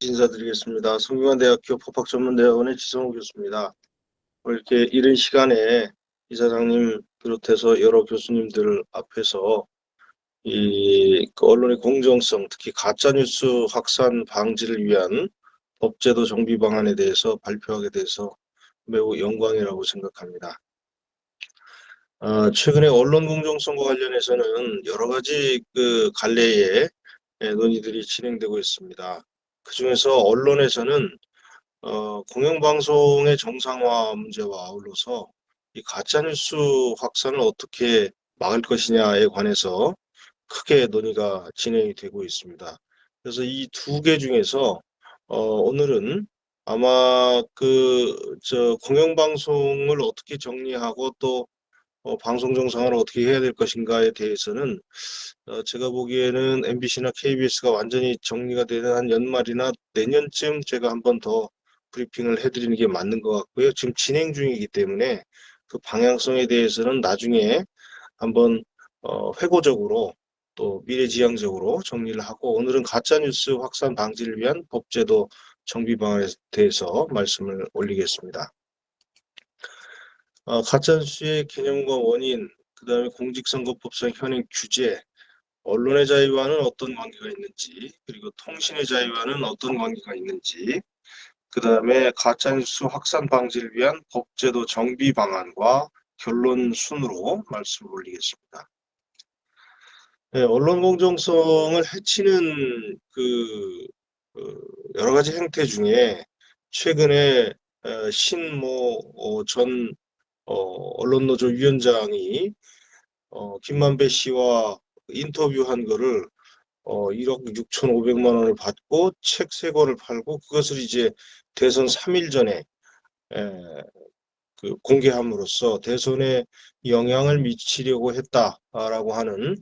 인사드리겠습니다. 성균관대학교 법학전문대학원의 지성호 교수입니다. 오늘 이렇게 이른 시간에 이사장님 비롯해서 여러 교수님들 앞에서 그 언론의 공정성, 특히 가짜뉴스 확산 방지를 위한 법제도 정비 방안에 대해서 발표하게 돼서 매우 영광이라고 생각합니다. 최근에 언론 공정성과 관련해서는 여러 가지 그 갈래의 논의들이 진행되고 있습니다. 그중에서 언론에서는 공영방송의 정상화 문제와 아울러서 이 가짜뉴스 확산을 어떻게 막을 것이냐에 관해서 크게 논의가 진행이 되고 있습니다. 그래서 이 두 개 중에서 오늘은 아마 공영방송을 어떻게 정리하고 또 방송 정상화를 어떻게 해야 될 것인가에 대해서는 제가 보기에는 MBC나 KBS가 완전히 정리가 되는 한 연말이나 내년쯤 제가 한번 더 브리핑을 해드리는 게 맞는 것 같고요. 지금 진행 중이기 때문에 그 방향성에 대해서는 나중에 한번 회고적으로 또 미래지향적으로 정리를 하고, 오늘은 가짜뉴스 확산 방지를 위한 법제도 정비 방안에 대해서 말씀을 올리겠습니다. 가짜뉴스의 개념과 원인, 그다음에 공직선거법상 현행 규제, 언론의 자유와는 어떤 관계가 있는지, 그리고 통신의 자유와는 어떤 관계가 있는지, 그다음에 가짜뉴스 확산 방지를 위한 법제도 정비 방안과 결론 순으로 말씀을 올리겠습니다. 네, 언론 공정성을 해치는 여러 가지 행태 중에 최근에 신모 전 언론노조 위원장이 김만배 씨와 인터뷰한 거를 1억 6,500만 원을 받고 책 3권을 팔고 그것을 이제 대선 3일 전에 에, 공개함으로써 대선에 영향을 미치려고 했다라고 하는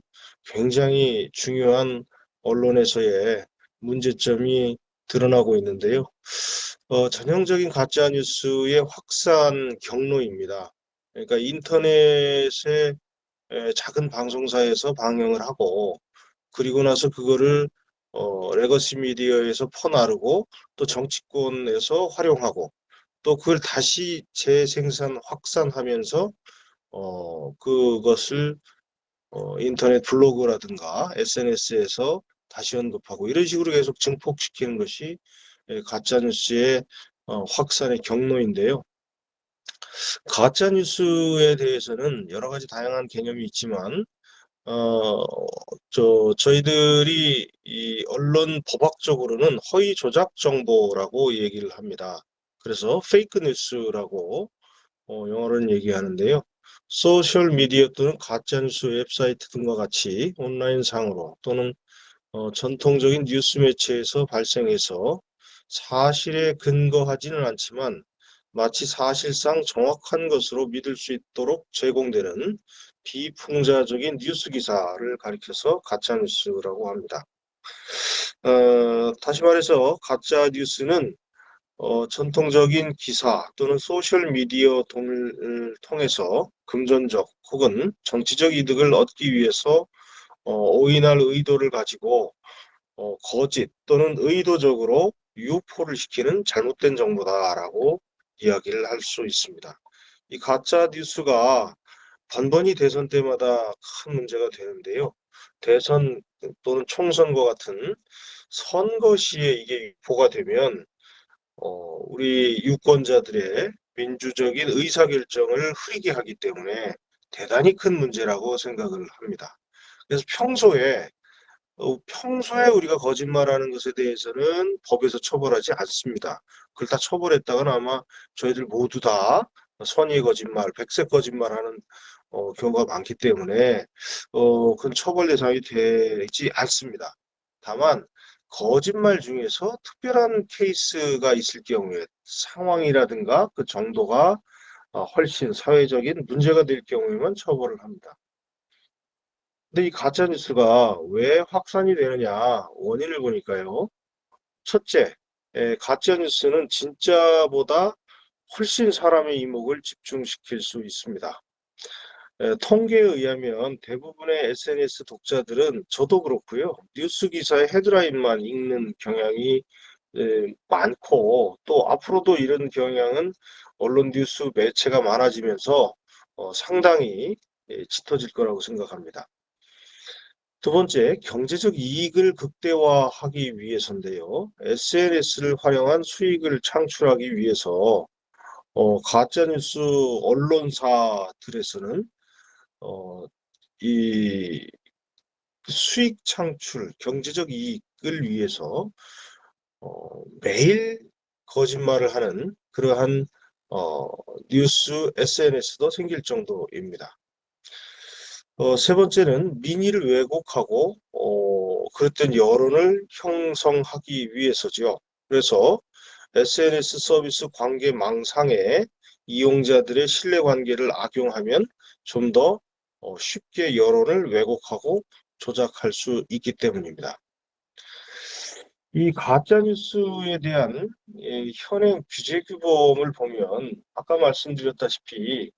굉장히 중요한 언론에서의 문제점이 드러나고 있는데요. 전형적인 가짜 뉴스의 확산 경로입니다. 그러니까 인터넷에 작은 방송사에서 방영을 하고, 그리고 나서 그거를 레거시 미디어에서 퍼나르고, 또 정치권에서 활용하고, 또 그걸 다시 재생산 확산하면서 그것을 인터넷 블로그라든가 SNS에서 다시 언급하고, 이런 식으로 계속 증폭시키는 것이 가짜뉴스의 확산의 경로인데요. 가짜뉴스에 대해서는 여러 가지 다양한 개념이 있지만, 어, 저희들이 이 언론 법학적으로는 허위 조작 정보라고 얘기를 합니다. 그래서 페이크 뉴스라고 영어로는 얘기하는데요. 소셜 미디어 또는 가짜뉴스 웹사이트 등과 같이 온라인상으로 또는 전통적인 뉴스 매체에서 발생해서 사실에 근거하지는 않지만 마치 사실상 정확한 것으로 믿을 수 있도록 제공되는 비풍자적인 뉴스 기사를 가리켜서 가짜 뉴스라고 합니다. 다시 말해서 가짜 뉴스는 전통적인 기사 또는 소셜 미디어 등을 통해서 금전적 혹은 정치적 이득을 얻기 위해서 오인할 의도를 가지고 거짓 또는 의도적으로 유포를 시키는 잘못된 정보다라고 이야기를 할 수 있습니다. 이 가짜 뉴스가 번번이 대선 때마다 큰 문제가 되는데요. 대선 또는 총선과 같은 선거 시에 이게 유포가 되면 우리 유권자들의 민주적인 의사결정을 흐리게 하기 때문에 대단히 큰 문제라고 생각을 합니다. 그래서 평소에 우리가 거짓말하는 것에 대해서는 법에서 처벌하지 않습니다. 그걸 다 처벌했다가는 아마 저희들 모두 다 선의의 거짓말, 백색 거짓말하는 경우가 많기 때문에 그건 처벌 대상이 되지 않습니다. 다만 거짓말 중에서 특별한 케이스가 있을 경우에 상황이라든가 그 정도가 훨씬 사회적인 문제가 될 경우에만 처벌을 합니다. 근데 이 가짜 뉴스가 왜 확산이 되느냐 원인을 보니까요. 첫째, 가짜 뉴스는 진짜보다 훨씬 사람의 이목을 집중시킬 수 있습니다. 통계에 의하면 대부분의 SNS 독자들은 저도 그렇고요. 뉴스 기사의 헤드라인만 읽는 경향이 많고 또 앞으로도 이런 경향은 언론 뉴스 매체가 많아지면서 상당히 짙어질 거라고 생각합니다. 두 번째, 경제적 이익을 극대화하기 위해서인데요. SNS를 활용한 수익을 창출하기 위해서 가짜뉴스 언론사들에서는 어, 이 수익 창출, 경제적 이익을 위해서 매일 거짓말을 하는 그러한 어, 뉴스 SNS도 생길 정도입니다. 세 번째는 민의를 왜곡하고 그랬던 여론을 형성하기 위해서죠. 그래서 SNS 서비스 관계망상에 이용자들의 신뢰관계를 악용하면 좀 더 쉽게 여론을 왜곡하고 조작할 수 있기 때문입니다. 이 가짜뉴스에 대한 현행 규제 규범을 보면 아까 말씀드렸다시피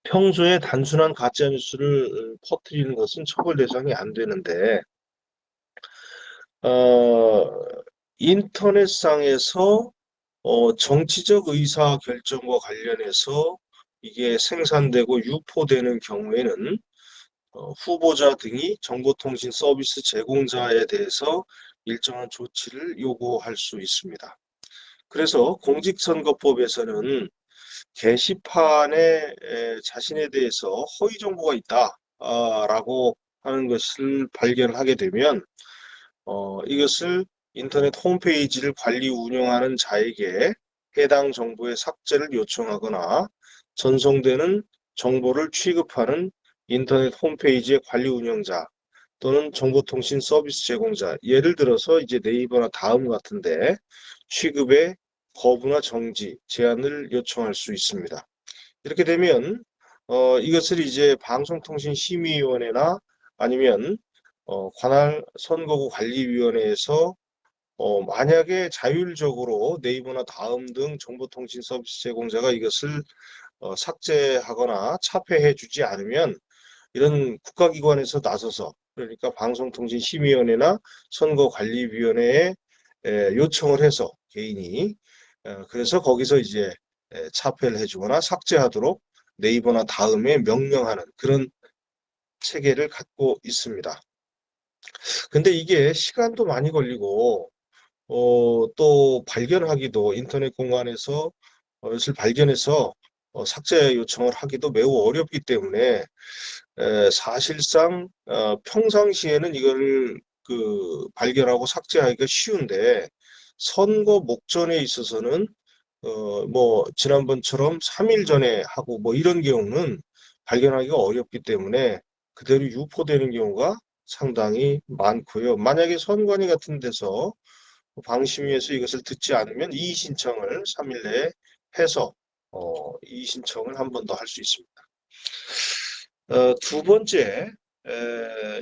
평소에 단순한 가짜뉴스를 퍼뜨리는 것은 처벌 대상이 안 되는데 어, 인터넷상에서 정치적 의사 결정과 관련해서 이게 생산되고 유포되는 경우에는 후보자 등이 정보통신 서비스 제공자에 대해서 일정한 조치를 요구할 수 있습니다. 그래서 공직선거법에서는 게시판에 자신에 대해서 허위 정보가 있다라고 하는 것을 발견하게 되면 이것을 인터넷 홈페이지를 관리 운영하는 자에게 해당 정보의 삭제를 요청하거나 전송되는 정보를 취급하는 인터넷 홈페이지의 관리 운영자 또는 정보통신 서비스 제공자, 예를 들어서 이제 네이버나 다음 같은데 취급의 거부나 정지, 제한을 요청할 수 있습니다. 이렇게 되면 이것을 이제 방송통신심의위원회나 아니면 관할 선거구 관리위원회에서 만약에 자율적으로 네이버나 다음 등 정보통신 서비스 제공자가 이것을 삭제하거나 차폐해 주지 않으면 이런 국가기관에서 나서서 그러니까 방송통신심의위원회나 선거관리위원회에 요청을 해서 개인이 그래서 거기서 이제 차폐를 해주거나 삭제하도록 네이버나 다음에 명령하는 그런 체계를 갖고 있습니다. 근데 이게 시간도 많이 걸리고 또 발견하기도 인터넷 공간에서 이것을 발견해서 삭제 요청을 하기도 매우 어렵기 때문에 사실상 평상시에는 이걸 그 발견하고 삭제하기가 쉬운데 선거 목전에 있어서는 뭐 지난번처럼 3일 전에 하고 뭐 이런 경우는 발견하기가 어렵기 때문에 그대로 유포되는 경우가 상당히 많고요. 만약에 선관위 같은 데서 방심위에서 이것을 듣지 않으면 이의 신청을 3일 내에 해서 이의 신청을 한 번 더 할 수 있습니다. 두 번째,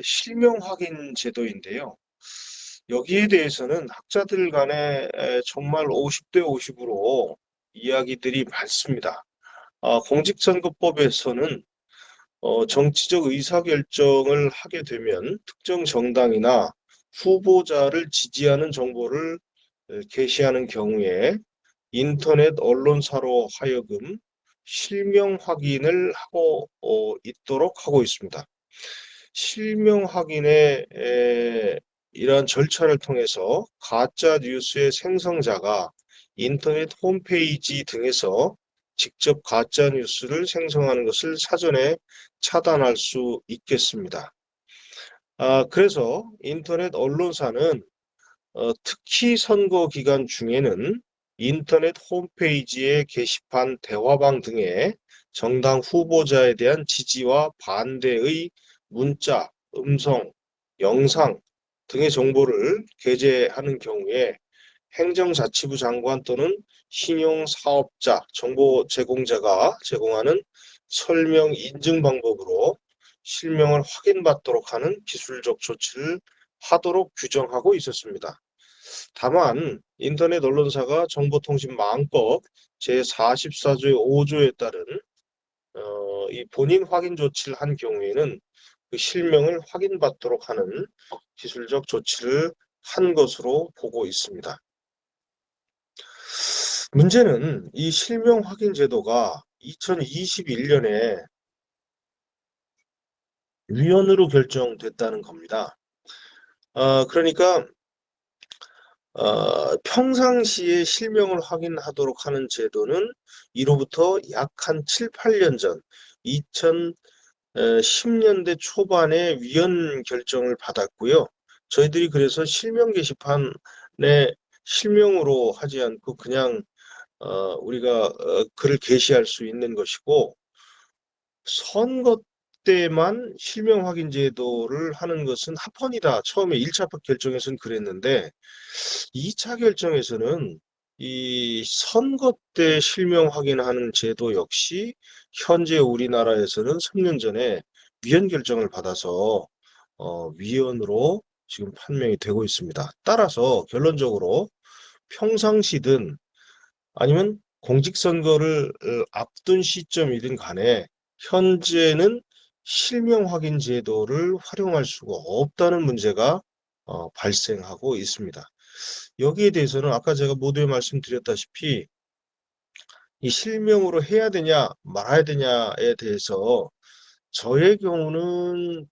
실명 확인 제도인데요. 여기에 대해서는 학자들 간에 정말 50대 50으로 이야기들이 많습니다. 공직선거법에서는 정치적 의사결정을 하게 되면 특정 정당이나 후보자를 지지하는 정보를 게시하는 경우에 인터넷 언론사로 하여금 실명 확인을 하고 있도록 하고 있습니다. 실명 확인의 이러한 절차를 통해서 가짜 뉴스의 생성자가 인터넷 홈페이지 등에서 직접 가짜 뉴스를 생성하는 것을 사전에 차단할 수 있겠습니다. 그래서 인터넷 언론사는 특히 선거 기간 중에는 인터넷 홈페이지의 게시판, 대화방 등에 정당 후보자에 대한 지지와 반대의 문자, 음성, 영상 등의 정보를 게재하는 경우에 행정자치부 장관 또는 신용사업자, 정보 제공자가 제공하는 설명 인증 방법으로 실명을 확인받도록 하는 기술적 조치를 하도록 규정하고 있었습니다. 다만 인터넷 언론사가 정보통신망법 제44조의 5조에 따른 이 본인 확인 조치를 한 경우에는 그 실명을 확인받도록 하는 기술적 조치를 한 것으로 보고 있습니다. 문제는 이 실명 확인 제도가 2021년에 위헌으로 결정됐다는 겁니다. 그러니까 평상시에 실명을 확인하도록 하는 제도는 이로부터 약 한 7, 8년 전 2010년대 초반에 위헌 결정을 받았고요. 저희들이 그래서 실명 게시판에 실명으로 하지 않고 그냥 우리가 글을 게시할 수 있는 것이고, 선거 때만 실명 확인 제도를 하는 것은 합헌이다. 처음에 1차 결정에서는 그랬는데 2차 결정에서는 이 선거 때 실명 확인하는 제도 역시 현재 우리나라에서는 3년 전에 위헌 결정을 받아서 위헌으로 지금 판명이 되고 있습니다. 따라서 결론적으로 평상시든 아니면 공직선거를 앞둔 시점이든 간에 현재는 실명 확인 제도를 활용할 수가 없다는 문제가 발생하고 있습니다. 여기에 대해서는 아까 제가 모두에 말씀드렸다시피 이 실명으로 해야 되냐 말아야 되냐에 대해서 저의 경우는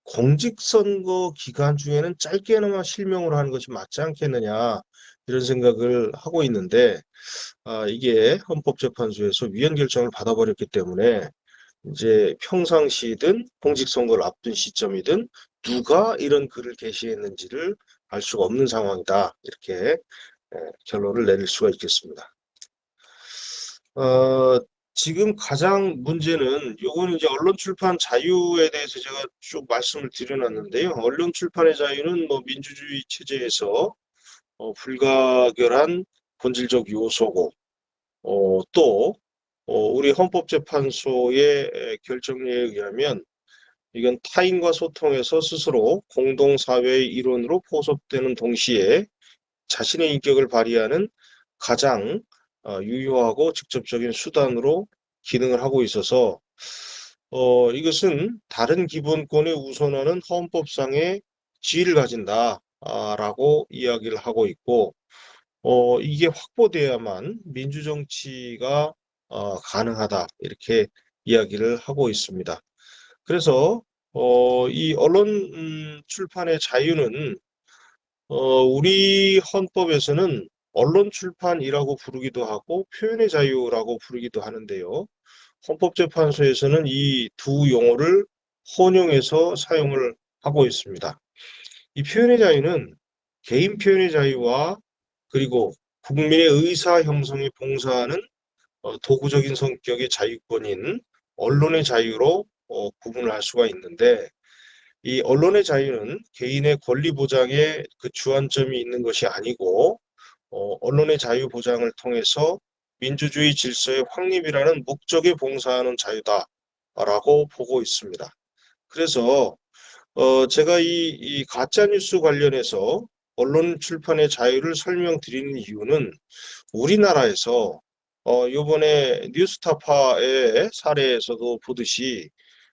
공직선거 기간 중에는 짧게나마 실명으로 하는 것이 맞지 않겠느냐 이런 생각을 하고 있는데, 이게 헌법재판소에서 위헌 결정을 받아버렸기 때문에 이제 평상시든 공직선거를 앞둔 시점이든 누가 이런 글을 게시했는지를 알 수가 없는 상황이다. 이렇게 결론을 내릴 수가 있겠습니다. 어, 지금 가장 문제는 요거는 이제 언론 출판 자유에 대해서 제가 쭉 말씀을 드려놨는데요. 언론 출판의 자유는 뭐 민주주의 체제에서 불가결한 본질적 요소고, 또 우리 헌법재판소의 결정에 의하면 이건 타인과 소통해서 스스로 공동사회의 일원으로 포섭되는 동시에 자신의 인격을 발휘하는 가장 유효하고 직접적인 수단으로 기능을 하고 있어서 이것은 다른 기본권에 우선하는 헌법상의 지위를 가진다라고 이야기를 하고 있고, 이게 확보돼야만 민주정치가 가능하다 이렇게 이야기를 하고 있습니다. 그래서 이 언론 출판의 자유는 우리 헌법에서는 언론 출판이라고 부르기도 하고 표현의 자유라고 부르기도 하는데요. 헌법재판소에서는 이 두 용어를 혼용해서 사용을 하고 있습니다. 이 표현의 자유는 개인 표현의 자유와 그리고 국민의 의사 형성에 봉사하는 도구적인 성격의 자유권인 언론의 자유로 구분을 할 수가 있는데, 이 언론의 자유는 개인의 권리 보장에 그 주안점이 있는 것이 아니고 언론의 자유 보장을 통해서 민주주의 질서의 확립이라는 목적에 봉사하는 자유다라고 보고 있습니다. 그래서 제가 이 가짜 뉴스 관련해서 언론 출판의 자유를 설명드리는 이유는 우리나라에서 요번에 뉴스타파의 사례에서도 보듯이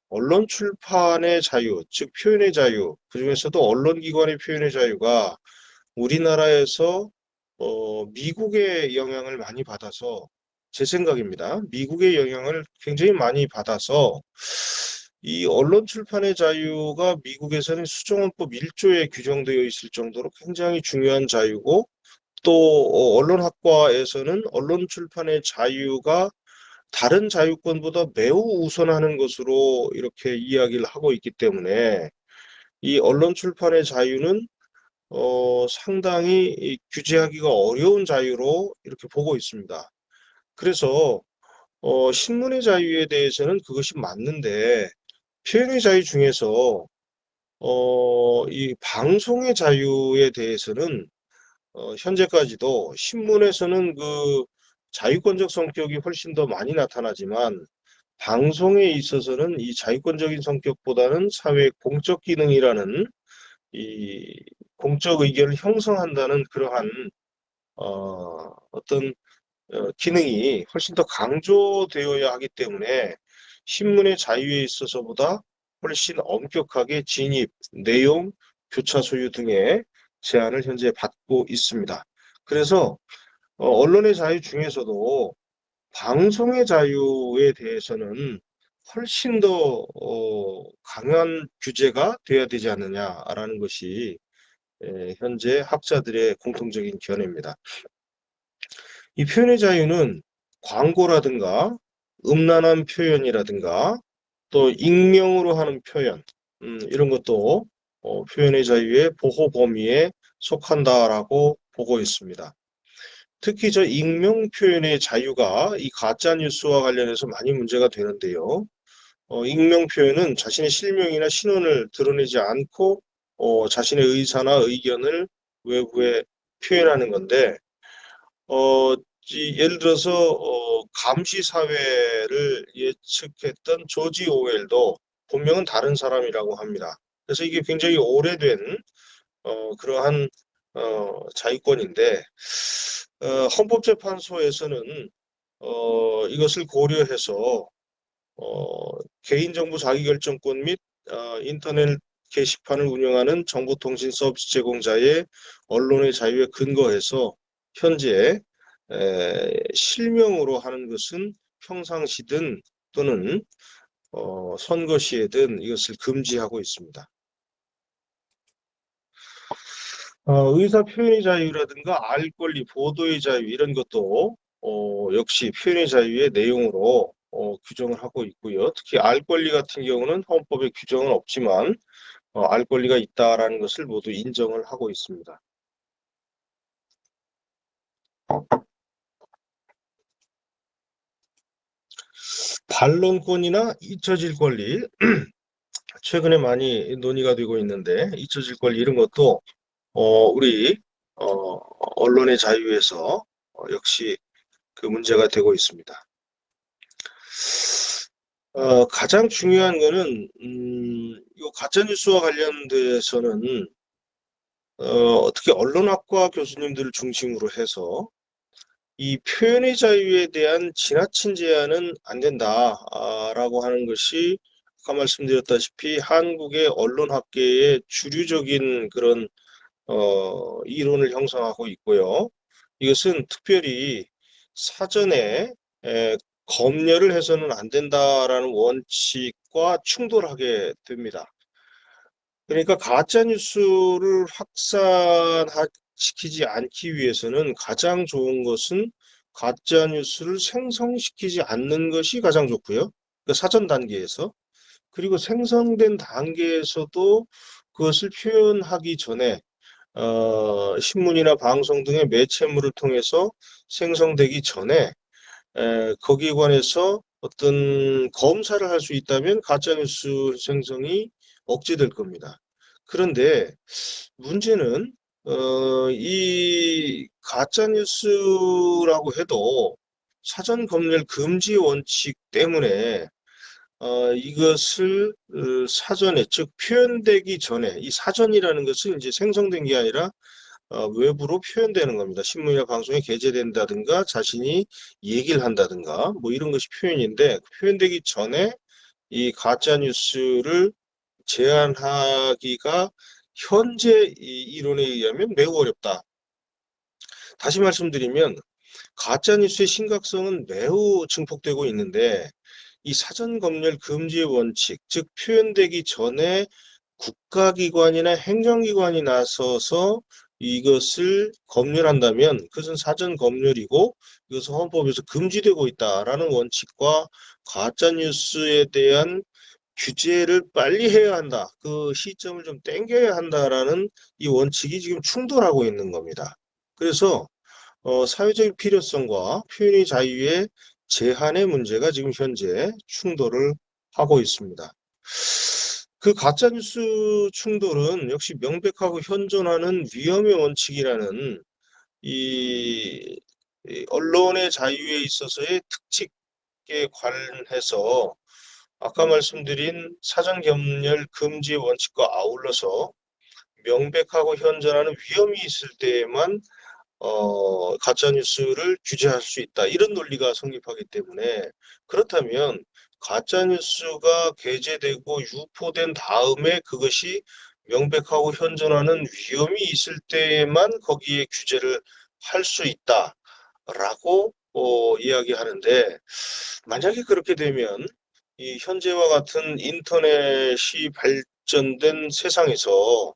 언론 출판의 자유, 즉 표현의 자유, 그중에서도 언론기관의 표현의 자유가 우리나라에서 미국의 영향을 많이 받아서, 제 생각입니다. 미국의 영향을 굉장히 많이 받아서 이 언론 출판의 자유가 미국에서는 수정헌법 1조에 규정되어 있을 정도로 굉장히 중요한 자유고, 또 언론학과에서는 언론 출판의 자유가 다른 자유권보다 매우 우선하는 것으로 이렇게 이야기를 하고 있기 때문에 이 언론 출판의 자유는 상당히 규제하기가 어려운 자유로 이렇게 보고 있습니다. 그래서 신문의 자유에 대해서는 그것이 맞는데, 표현의 자유 중에서 이 방송의 자유에 대해서는 현재까지도 신문에서는 그 자유권적 성격이 훨씬 더 많이 나타나지만 방송에 있어서는 이 자유권적인 성격보다는 사회 공적 기능이라는 이 공적 의견을 형성한다는 그러한 어떤 기능이 훨씬 더 강조되어야 하기 때문에 신문의 자유에 있어서보다 훨씬 엄격하게 진입, 내용, 교차 소유 등의 제한을 현재 받고 있습니다. 그래서 언론의 자유 중에서도 방송의 자유에 대해서는 훨씬 더 강한 규제가 돼야 되지 않느냐라는 것이 현재 학자들의 공통적인 견해입니다. 이 표현의 자유는 광고라든가 음란한 표현이라든가 또 익명으로 하는 표현, 이런 것도 표현의 자유의 보호 범위에 속한다라고 보고 있습니다. 특히 저 익명 표현의 자유가 이 가짜 뉴스와 관련해서 많이 문제가 되는데요. 익명 표현은 자신의 실명이나 신원을 드러내지 않고 자신의 의사나 의견을 외부에 표현하는 건데, 어, 예를 들어서 감시 사회를 예측했던 조지 오웰도 본명은 다른 사람이라고 합니다. 그래서 이게 굉장히 오래된 그러한 자유권인데, 헌법재판소에서는 이것을 고려해서 개인정보 자기결정권 및 인터넷 게시판을 운영하는 정보통신 서비스 제공자의 언론의 자유에 근거해서 현재 실명으로 하는 것은 평상시든 또는 선거 시에든 이것을 금지하고 있습니다. 의사 표현의 자유라든가 알 권리, 보도의 자유 이런 것도 역시 표현의 자유의 내용으로 규정을 하고 있고요. 특히 알 권리 같은 경우는 헌법에 규정은 없지만 알 권리가 있다라는 것을 모두 인정을 하고 있습니다. 반론권이나 잊혀질 권리, 최근에 많이 논의가 되고 있는데 잊혀질 권리 이런 것도 우리 언론의 자유에서 역시 그 문제가 되고 있습니다. 가장 중요한 거는 이 가짜 뉴스와 관련돼서는 특히 언론학과 교수님들을 중심으로 해서 이 표현의 자유에 대한 지나친 제한은 안 된다라고 하는 것이 아까 말씀드렸다시피 한국의 언론학계의 주류적인 그런 이론을 형성하고 있고요. 이것은 특별히 사전에 검열을 해서는 안 된다라는 원칙과 충돌하게 됩니다. 그러니까 가짜 뉴스를 확산시키지 않기 위해서는 가장 좋은 것은 가짜 뉴스를 생성시키지 않는 것이 가장 좋고요. 그 사전 단계에서. 그리고 생성된 단계에서도 그것을 표현하기 전에 신문이나 방송 등의 매체물을 통해서 생성되기 전에 거기에 관해서 어떤 검사를 할 수 있다면 가짜뉴스 생성이 억제될 겁니다. 그런데 문제는 이 가짜뉴스라고 해도 사전 검열 금지 원칙 때문에 이것을 사전에 즉 표현되기 전에 이 사전이라는 것은 이제 생성된 게 아니라 외부로 표현되는 겁니다. 신문이나 방송에 게재된다든가 자신이 얘기를 한다든가 뭐 이런 것이 표현인데 표현되기 전에 이 가짜 뉴스를 제한하기가 현재 이 이론에 의하면 매우 어렵다. 다시 말씀드리면 가짜 뉴스의 심각성은 매우 증폭되고 있는데 이 사전 검열 금지 원칙, 즉 표현되기 전에 국가기관이나 행정기관이 나서서 이것을 검열한다면 그것은 사전 검열이고 이것은 헌법에서 금지되고 있다라는 원칙과 가짜뉴스에 대한 규제를 빨리 해야 한다. 그 시점을 좀 당겨야 한다라는 이 원칙이 지금 충돌하고 있는 겁니다. 그래서 사회적 필요성과 표현의 자유의 제한의 문제가 지금 현재 충돌을 하고 있습니다. 그 가짜뉴스 충돌은 역시 명백하고 현존하는 위험의 원칙이라는 이, 이 언론의 자유에 있어서의 특칙에 관해서 아까 말씀드린 사전 검열 금지 원칙과 아울러서 명백하고 현존하는 위험이 있을 때에만 가짜 뉴스를 규제할 수 있다. 이런 논리가 성립하기 때문에 그렇다면 가짜 뉴스가 게재되고 유포된 다음에 그것이 명백하고 현존하는 위험이 있을 때에만 거기에 규제를 할 수 있다라고 이야기하는데, 만약에 그렇게 되면 이 현재와 같은 인터넷이 발전된 세상에서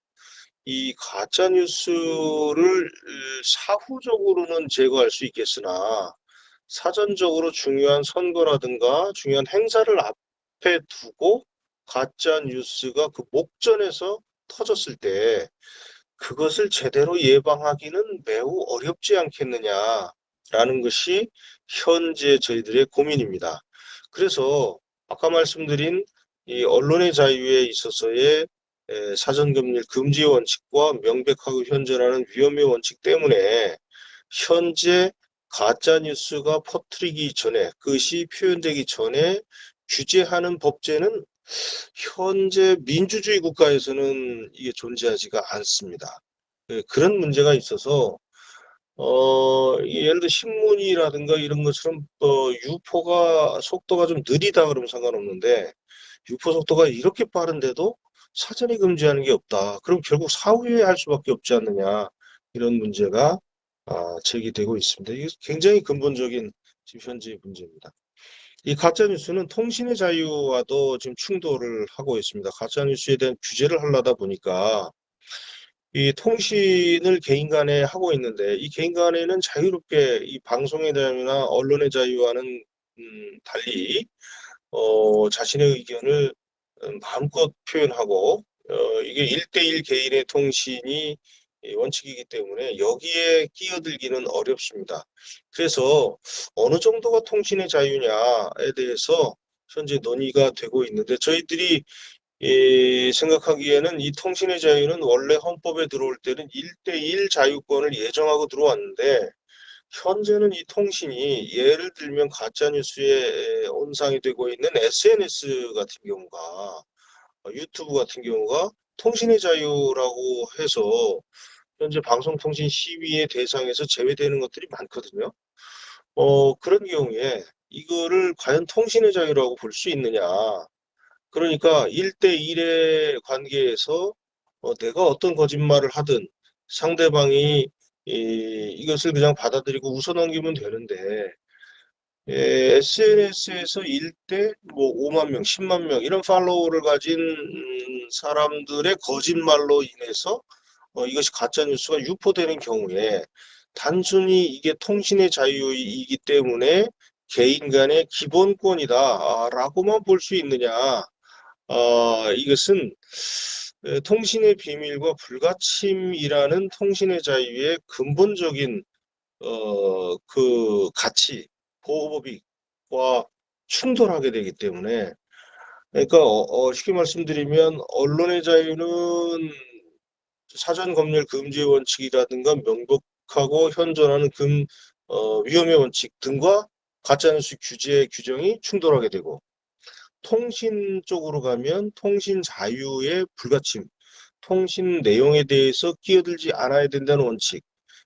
이 가짜 뉴스를 사후적으로는 제거할 수 있겠으나 사전적으로 중요한 선거라든가 중요한 행사를 앞에 두고 가짜 뉴스가 그 목전에서 터졌을 때 그것을 제대로 예방하기는 매우 어렵지 않겠느냐라는 것이 현재 저희들의 고민입니다. 그래서 아까 말씀드린 이 언론의 자유에 있어서의 사전금리 금지 원칙과 명백하고 현존하는 위험의 원칙 때문에 현재 가짜 뉴스가 퍼뜨리기 전에, 그것이 표현되기 전에 규제하는 법제는 현재 민주주의 국가에서는 이게 존재하지가 않습니다. 그런 문제가 있어서 예를 들어 신문이라든가 이런 것처럼 유포가 속도가 좀 느리다 그러면 상관없는데 유포 속도가 이렇게 빠른데도 사전에 금지하는 게 없다. 그럼 결국 사후에 할 수밖에 없지 않느냐. 이런 문제가 제기되고 있습니다. 이게 굉장히 근본적인 지금 현재의 문제입니다. 이 가짜뉴스는 통신의 자유와도 지금 충돌을 하고 있습니다. 가짜뉴스에 대한 규제를 하려다 보니까 이 통신을 개인 간에 하고 있는데 이 개인 간에는 자유롭게 이 방송의 자유나 언론의 자유와는 달리 자신의 의견을 마음껏 표현하고 이게 1대1 개인의 통신이 이 원칙이기 때문에 여기에 끼어들기는 어렵습니다. 그래서 어느 정도가 통신의 자유냐에 대해서 현재 논의가 되고 있는데 저희들이 생각하기에는 이 통신의 자유는 원래 헌법에 들어올 때는 1대1 자유권을 예정하고 들어왔는데 현재는 이 통신이 예를 들면 가짜뉴스에 온상이 되고 있는 SNS 같은 경우가 유튜브 같은 경우가 통신의 자유라고 해서 현재 방송통신 시위의 대상에서 제외되는 것들이 많거든요. 그런 경우에 이거를 과연 통신의 자유라고 볼 수 있느냐. 그러니까 1대1의 관계에서 내가 어떤 거짓말을 하든 상대방이 이것을 그냥 받아들이고 웃어넘기면 되는데 SNS에서 1대 뭐 5만 명, 10만 명 이런 팔로워를 가진 사람들의 거짓말로 인해서 이것이 가짜 뉴스가 유포되는 경우에 단순히 이게 통신의 자유이기 때문에 개인 간의 기본권이다라고만 볼 수 있느냐? 이것은 통신의 비밀과 불가침이라는 통신의 자유의 근본적인 그 가치, 보호법과 충돌하게 되기 때문에 그러니까 쉽게 말씀드리면 언론의 자유는 사전 검열 금지 원칙이라든가 명백하고 현존하는 위험의 원칙 등과 가짜뉴스 규제 규정이 충돌하게 되고 통신 쪽으로 가면 통신 자유의 불가침, 통신 내용에 대해서 끼어들지 않아야 된다는 원칙,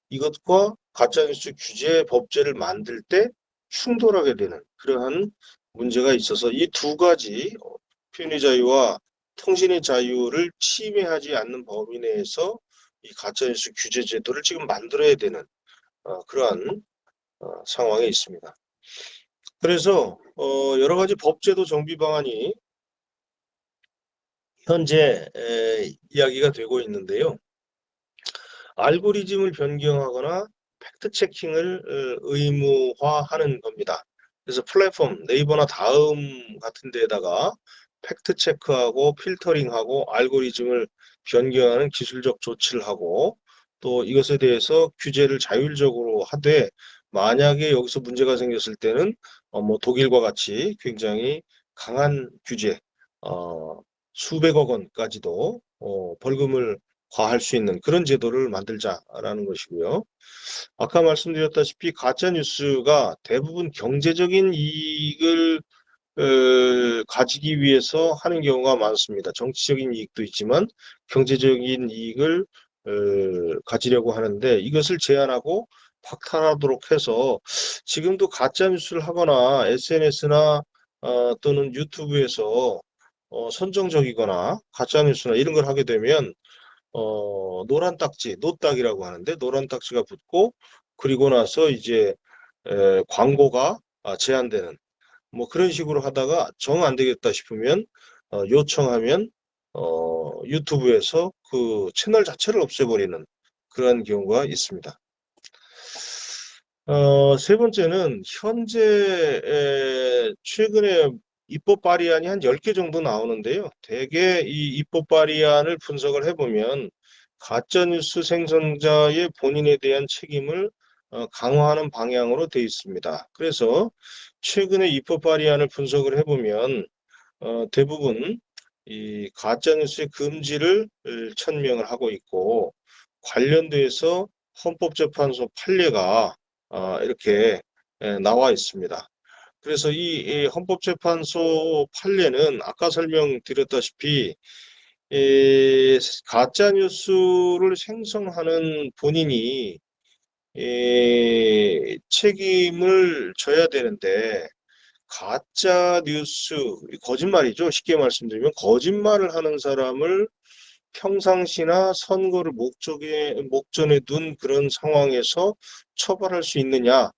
이것과 가짜뉴스 규제 법제를 만들 때 충돌하게 되는 그러한 문제가 있어서 이 두 가지 표현의 자유와 통신의 자유를 침해하지 않는 범위 내에서 이 가짜뉴스 규제 제도를 지금 만들어야 되는 그러한 상황에 있습니다. 그래서 여러 가지 법제도 정비 방안이 현재 이야기가 되고 있는데요. 알고리즘을 변경하거나 팩트 체킹을 의무화하는 겁니다. 그래서 플랫폼 네이버나 다음 같은 데에다가 팩트 체크하고 필터링하고 알고리즘을 변경하는 기술적 조치를 하고 또 이것에 대해서 규제를 자율적으로 하되 만약에 여기서 문제가 생겼을 때는 뭐 독일과 같이 굉장히 강한 규제 수백억 원까지도 벌금을 과할 수 있는 그런 제도를 만들자라는 것이고요. 아까 말씀드렸다시피 가짜 뉴스가 대부분 경제적인 이익을 가지기 위해서 하는 경우가 많습니다. 정치적인 이익도 있지만 경제적인 이익을 가지려고 하는데 이것을 제한하고 박탈하도록 해서 지금도 가짜 뉴스를 하거나 SNS나 또는 유튜브에서 선정적이거나 가짜뉴스나 이런 걸 하게 되면 노란 딱지, 노딱이라고 하는데 노란 딱지가 붙고 그리고 나서 이제 광고가 제한되는 뭐 그런 식으로 하다가 정 안 되겠다 싶으면 요청하면 유튜브에서 그 채널 자체를 없애버리는 그런 경우가 있습니다. 세 번째는 현재 최근에 입법 발의안이 한 10개 정도 나오는데요. 대개 이 입법 발의안을 분석을 해보면 가짜뉴스 생성자의 본인에 대한 책임을 강화하는 방향으로 되어 있습니다. 그래서 최근에 입법 발의안을 분석을 해보면 대부분 이 가짜뉴스의 금지를 천명을 하고 있고 관련돼서 헌법재판소 판례가 이렇게 나와 있습니다. 그래서 이 헌법재판소 판례는 아까 설명드렸다시피 가짜뉴스를 생성하는 본인이 책임을 져야 되는데 가짜 뉴스, 거짓말이죠. 쉽게 말씀드리면 거짓말을 하는 사람을 평상시나 선거를 목전에 둔 그런 상황에서 처벌할 수 있느냐에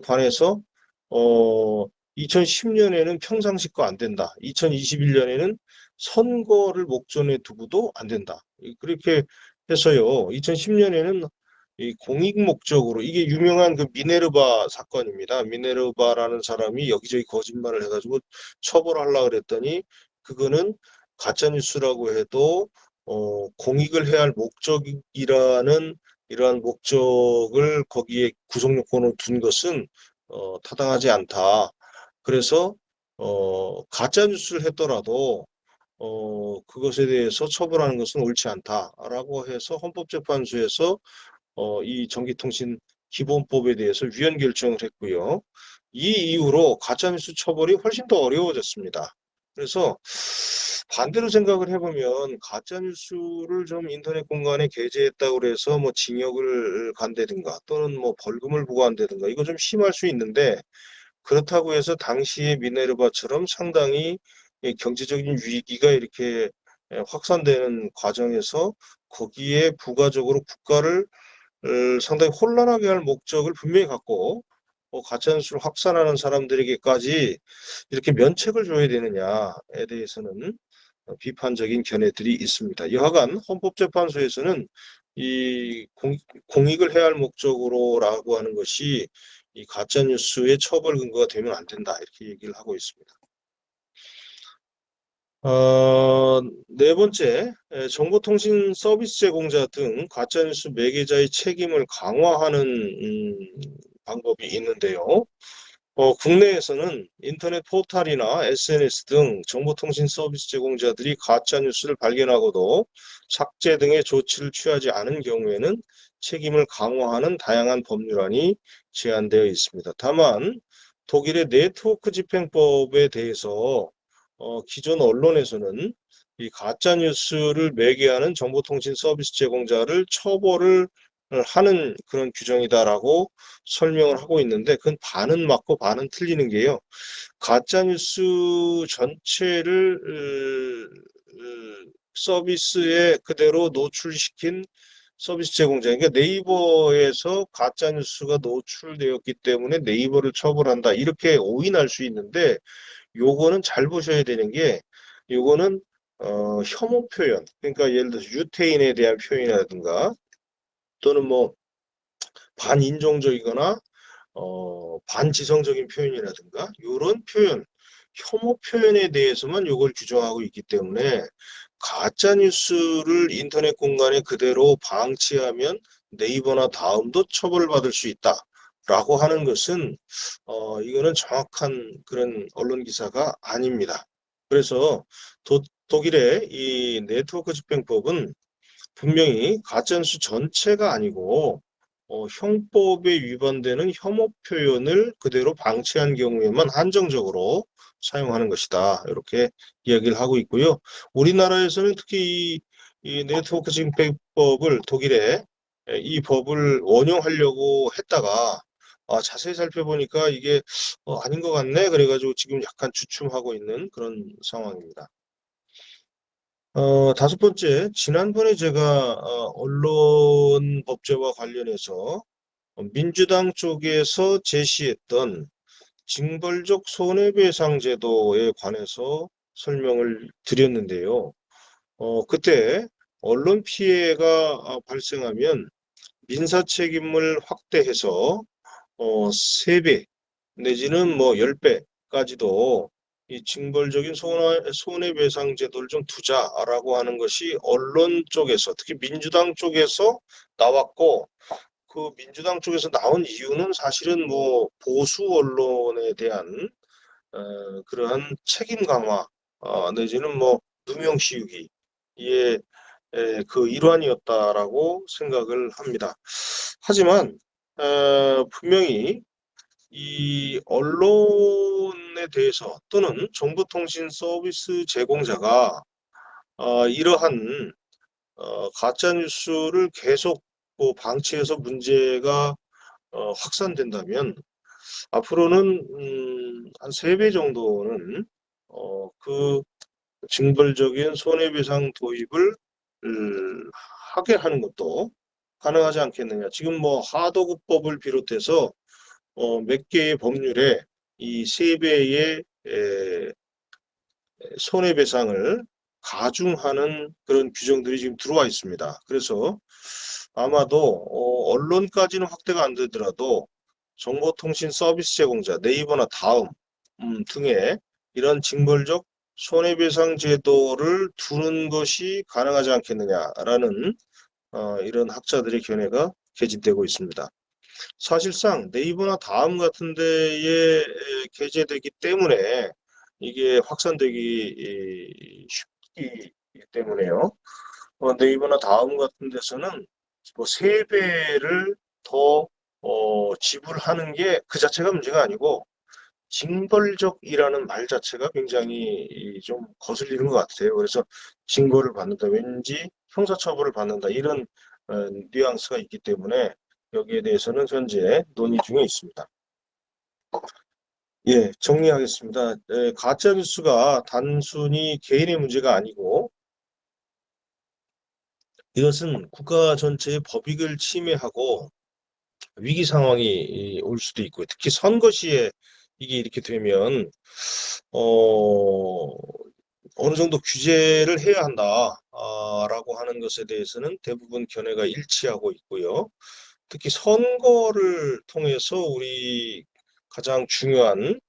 관해서 어, 2010년에는 평상시 거 안 된다. 2021년에는 선거를 목전에 두고도 안 된다. 그렇게 해서요. 2010년에는 이 공익 목적으로 이게 유명한 그 미네르바 사건입니다. 미네르바라는 사람이 여기저기 거짓말을 해가지고 처벌하려고 그랬더니 그거는 가짜 뉴스라고 해도 공익을 해야 할 목적이라는 이러한 목적을 거기에 구성 요건으로 둔 것은 타당하지 않다. 그래서 가짜 뉴스를 했더라도 그것에 대해서 처벌하는 것은 옳지 않다라고 해서 헌법재판소에서 이 전기통신 기본법에 대해서 위헌 결정을 했고요. 이 이후로 가짜뉴스 처벌이 훨씬 더 어려워졌습니다. 그래서 반대로 생각을 해보면 가짜뉴스를 좀 인터넷 공간에 게재했다고 해서 뭐 징역을 간다든가 또는 뭐 벌금을 부과한다든가 이거 좀 심할 수 있는데 그렇다고 해서 당시의 미네르바처럼 상당히 경제적인 위기가 이렇게 확산되는 과정에서 거기에 부가적으로 국가를 상당히 혼란하게 할 목적을 분명히 갖고 가짜뉴스를 확산하는 사람들에게까지 이렇게 면책을 줘야 되느냐에 대해서는 비판적인 견해들이 있습니다. 여하간 헌법재판소에서는 이 공익을 해야 할 목적으로라고 하는 것이 이 가짜뉴스의 처벌 근거가 되면 안 된다 이렇게 얘기를 하고 있습니다. 네 번째, 정보통신 서비스 제공자 등 가짜뉴스 매개자의 책임을 강화하는 방법이 있는데요. 국내에서는 인터넷 포털이나 SNS 등 정보통신 서비스 제공자들이 가짜뉴스를 발견하고도 삭제 등의 조치를 취하지 않은 경우에는 책임을 강화하는 다양한 법률안이 제안되어 있습니다. 다만 독일의 네트워크 집행법에 대해서 기존 언론에서는 이 가짜뉴스를 매개하는 정보통신 서비스 제공자를 처벌을 하는 그런 규정이다라고 설명을 하고 있는데 그건 반은 맞고 반은 틀리는 게요. 가짜뉴스 전체를 서비스에 그대로 노출시킨 서비스 제공자. 그러니까 네이버에서 가짜뉴스가 노출되었기 때문에 네이버를 처벌한다. 이렇게 오인할 수 있는데 요거는 잘 보셔야 되는 게 요거는 혐오 표현. 그러니까 예를 들어서 유태인에 대한 표현이라든가 또는 뭐 반인종적이거나 반지성적인 표현이라든가 이런 표현, 혐오 표현에 대해서만 이걸 규정하고 있기 때문에 가짜 뉴스를 인터넷 공간에 그대로 방치하면 네이버나 다음도 처벌받을 수 있다라고 하는 것은 이거는 정확한 그런 언론 기사가 아닙니다. 그래서 독일의 이 네트워크 집행법은 분명히 가짜뉴스 전체가 아니고 형법에 위반되는 혐오 표현을 그대로 방치한 경우에만 한정적으로 사용하는 것이다. 이렇게 이야기를 하고 있고요. 우리나라에서는 특히 이 네트워크 징계법을 독일에 이 법을 원용하려고 했다가 자세히 살펴보니까 이게 아닌 것 같네. 그래가지고 지금 약간 주춤하고 있는 그런 상황입니다. 다섯 번째, 지난번에 제가 언론 법제와 관련해서 민주당 쪽에서 제시했던 징벌적 손해배상 제도에 관해서 설명을 드렸는데요. 그때 언론 피해가 발생하면 민사 책임을 확대해서 3배 내지는 뭐 10배까지도 이 징벌적인 손해배상 제도를 좀 두자라고 하는 것이 언론 쪽에서 특히 민주당 쪽에서 나왔고 그 민주당 쪽에서 나온 이유는 사실은 뭐 보수 언론에 대한 그러한 책임 강화 내지는 뭐 누명 씌우기 이에 그 일환이었다라고 생각을 합니다. 하지만 분명히 이 언론에 대해서 또는 정보통신 서비스 제공자가 이러한 가짜 뉴스를 계속 뭐 방치해서 문제가 확산된다면 앞으로는 한 3배 정도는 그 징벌적인 손해배상 도입을 하게 하는 것도 가능하지 않겠느냐. 지금 뭐 하도급법을 비롯해서 몇 개의 법률에 이 3배의 손해배상을 가중하는 그런 규정들이 지금 들어와 있습니다. 그래서 아마도 언론까지는 확대가 안 되더라도 정보통신 서비스 제공자, 네이버나 다음 등의 이런 징벌적 손해배상 제도를 두는 것이 가능하지 않겠느냐라는 이런 학자들의 견해가 개진되고 있습니다. 사실상 네이버나 다음 같은 데에 게재되기 때문에 이게 확산되기 쉽기 때문에요. 네이버나 다음 같은 데서는 뭐 3배를 더 지불하는 게 그 자체가 문제가 아니고 징벌적이라는 말 자체가 굉장히 좀 거슬리는 것 같아요. 그래서 징벌을 받는다, 왠지 형사처벌을 받는다 이런 뉘앙스가 있기 때문에 여기에 대해서는 현재 논의 중에 있습니다. 예, 정리하겠습니다. 가짜 뉴스가 단순히 개인의 문제가 아니고 이것은 국가 전체의 법익을 침해하고 위기 상황이 올 수도 있고요. 특히 선거 시에 이게 이렇게 되면 어, 어느 정도 규제를 해야 한다라고 하는 것에 대해서는 대부분 견해가 일치하고 있고요. 특히 선거를 통해서 우리 가장 중요한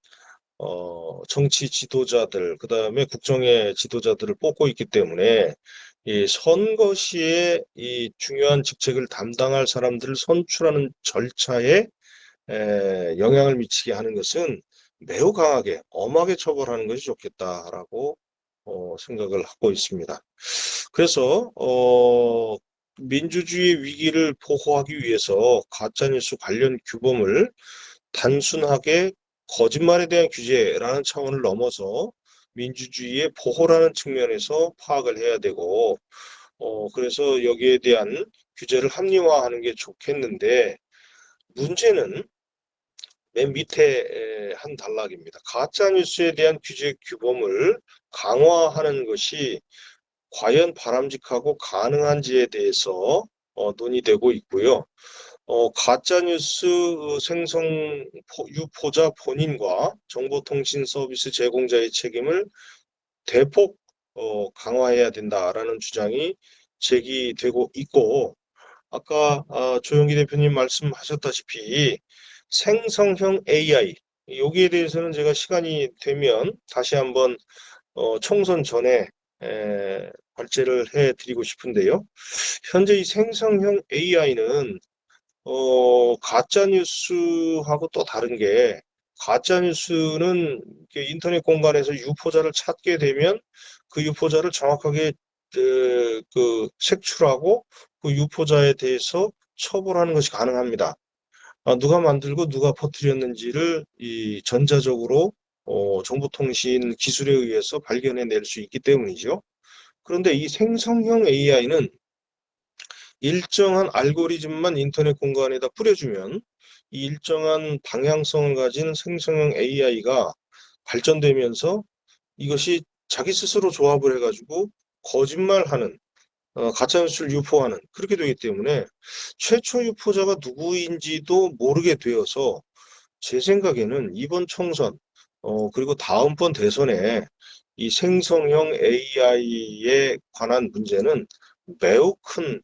정치 지도자들, 그다음에 국정의 지도자들을 뽑고 있기 때문에 이 선거 시에 이 중요한 직책을 담당할 사람들을 선출하는 절차에 영향을 미치게 하는 것은 매우 강하게, 엄하게 처벌하는 것이 좋겠다라고 생각을 하고 있습니다. 그래서 민주주의 위기를 보호하기 위해서 가짜뉴스 관련 규범을 단순하게 거짓말에 대한 규제라는 차원을 넘어서 민주주의의 보호라는 측면에서 파악을 해야 되고, 그래서 여기에 대한 규제를 합리화하는 게 좋겠는데, 문제는 맨 밑에 한 단락입니다. 가짜뉴스에 대한 규제 규범을 강화하는 것이 과연 바람직하고 가능한지에 대해서 논의되고 있고요. 가짜뉴스 생성 유포자 본인과 정보통신 서비스 제공자의 책임을 대폭 강화해야 된다라는 주장이 제기되고 있고, 아까 조영기 대표님 말씀하셨다시피 생성형 AI 여기에 대해서는 제가 시간이 되면 다시 한번 총선 전에 발제를 해드리고 싶은데요. 현재 이 생성형 AI는 가짜 뉴스하고 또 다른 게 가짜 뉴스는 인터넷 공간에서 유포자를 찾게 되면 그 유포자를 정확하게 색출하고 그 유포자에 대해서 처벌하는 것이 가능합니다. 누가 만들고 누가 퍼뜨렸는지를 이 전자적으로 정보통신 기술에 의해서 발견해낼 수 있기 때문이죠. 그런데 이 생성형 AI는 일정한 알고리즘만 인터넷 공간에다 뿌려주면 이 일정한 방향성을 가진 생성형 AI가 발전되면서 이것이 자기 스스로 조합을 해가지고 거짓말하는 가짜뉴스를 유포하는 그렇게 되기 때문에 최초 유포자가 누구인지도 모르게 되어서 제 생각에는 이번 총선 그리고 다음번 대선에 이 생성형 AI에 관한 문제는 매우 큰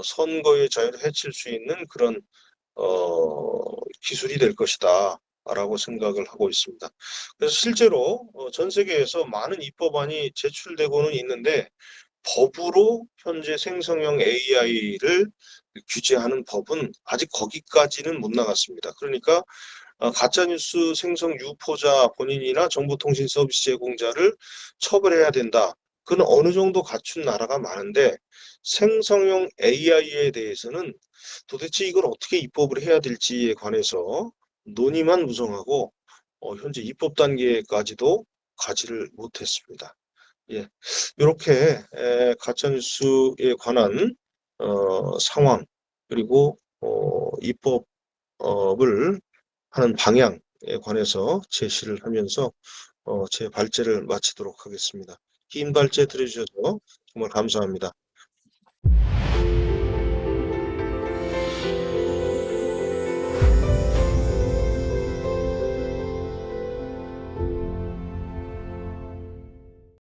선거의 자유를 해칠 수 있는 그런 기술이 될 것이다. 라고 생각을 하고 있습니다. 그래서 실제로 전 세계에서 많은 입법안이 제출되고는 있는데 법으로 현재 생성형 AI를 규제하는 법은 아직 거기까지는 못 나갔습니다. 그러니까 가짜뉴스 생성 유포자 본인이나 정보통신 서비스 제공자를 처벌해야 된다. 그건 어느 정도 갖춘 나라가 많은데 생성형 AI에 대해서는 도대체 이걸 어떻게 입법을 해야 될지에 관해서 논의만 무성하고 현재 입법 단계까지도 가지를 못했습니다. 예, 이렇게 가짜뉴스에 관한 상황 그리고 입법을 하는 방향에 관해서 제시를 하면서 제 발제를 마치도록 하겠습니다. 긴 발제 들어주셔서 정말 감사합니다.